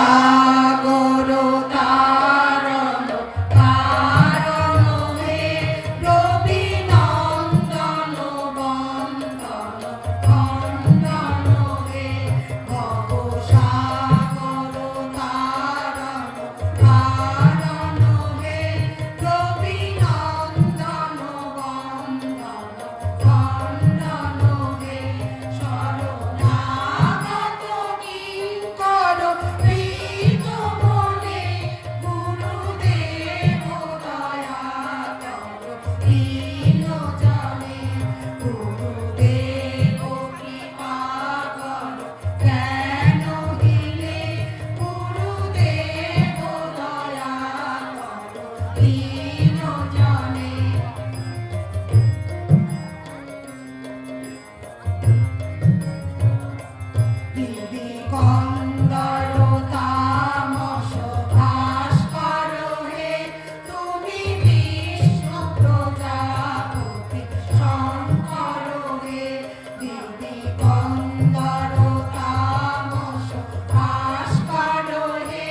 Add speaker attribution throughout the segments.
Speaker 1: ভবসাগর তারণ কারণ হে রবি নন্দন বন্দন খন্দন হে ভবসাগর তারণ কারণ হে রবি নন্দন বন্দন খন্দন হে শরণাগত কিঙ্কর প্রীত মনে গুরুদেব দয়া কর দীন জনে গুরুদেব কৃপা কর জ্ঞান দিলে গুরুদেব দয়া কর দীন জনে দিদি কন্দর তামস ভাস্কর হে তুমি বিষ্ণু প্রজাপতি শঙ্কর হে দিদি কন্দর তামস ভাস্কর হে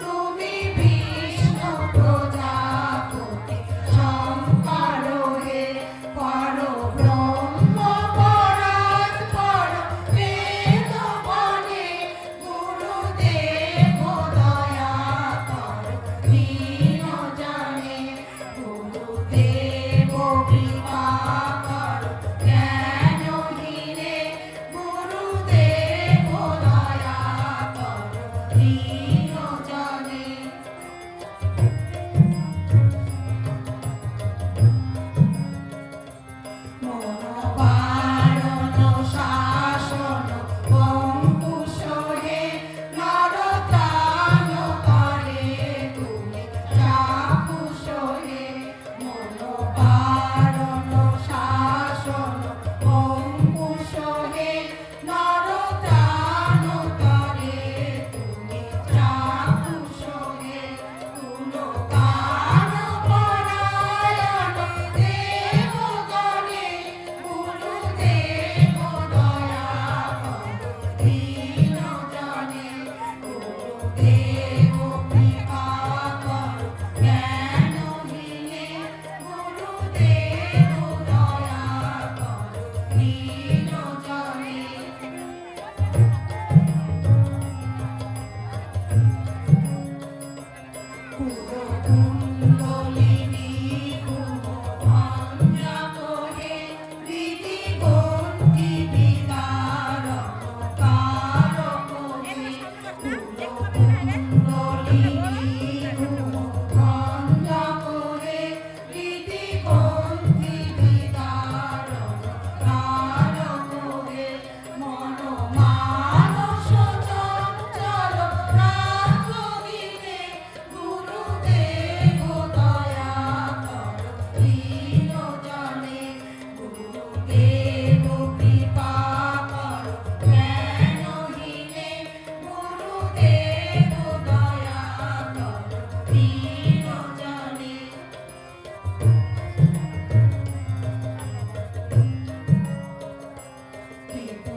Speaker 1: তুমি বিষ্ণু প্রজাপতি শঙ্কর হে পর ব্রহ্ম পরাৎপর বেদ বনে গুরুদেব দয়া কর দীন জনে গুরুদেব কৃপা কর জ্ঞানহীনে গুরুদেব দয়া কর দীন জনে মনোবারণ শাসন অঙ্কুশ হে নরত্রাণ করে তুমি চাকুশ হে মনোবারণ শাসন অঙ্কুশ হে নরত্রাণ করে তুমি চাকুশ হে কুলকার পরায়ণ দেবগণে গুরুদেব দয়া কর দীন জনে গুরুদেব কৃপা কর জ্ঞানহীনে গুরুদেব দয়া কর দীন জনে কুলকুণ্ডলিনী কুমভঞ্জক হে হৃদি গন্তি বিদারক কারক হে কুলকুণ্ডলিনী কুমভঞ্জক হে হৃদি গন্তি বিদারক কারক হে মন মানস চঞ্চল রাখো দিনে গুরুদেব দয়া কর দীন জনে গুরুদেব কৃপা কর জ্ঞানহীনে গুরুদেব দয়া কর দীন জনে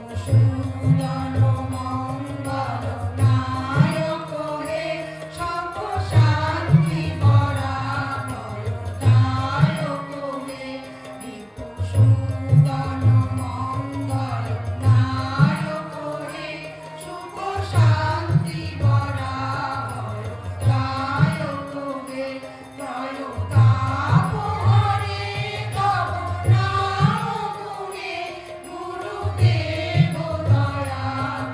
Speaker 1: ত্রিপুসূদন মঙ্গল নায়ক হে সর্ব শান্তি পরাভয় দায়ক হে ত্রিপুসূদন মঙ্গল নায়ক হে শুভ শান্তি পরাভয় দায়ক হে ত্রয়োতাপ হরে তব নাম গুণে গুরুদেব দয়া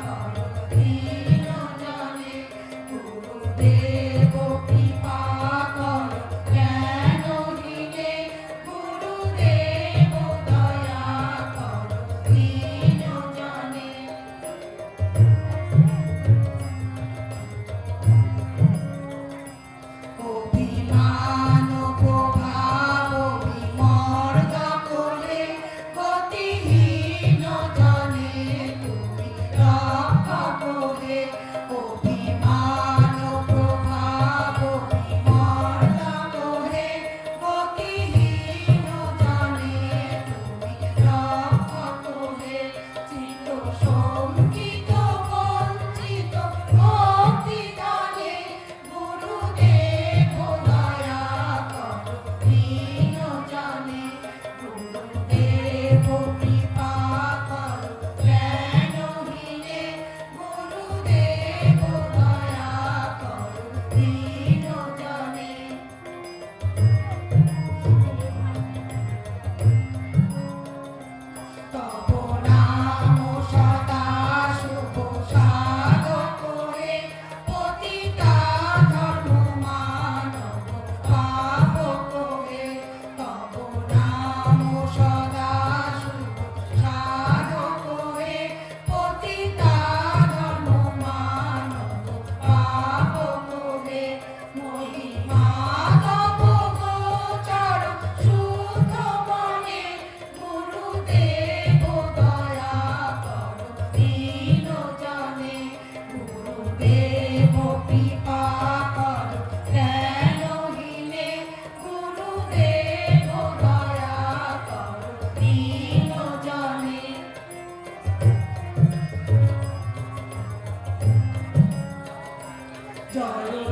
Speaker 1: কর দীন জনে গুরুদেব কৃপা কর জ্ঞানহীনে গুরুদেব দয়া কর দীন জনে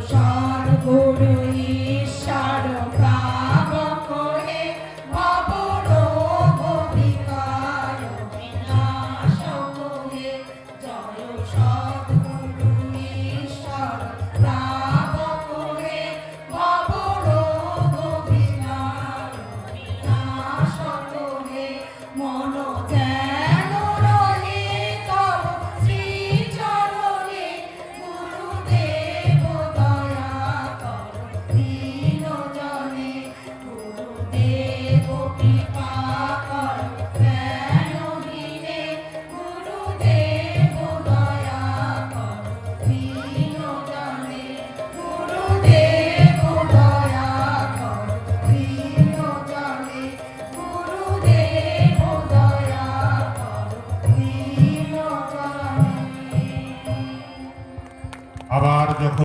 Speaker 1: সদ্গুরু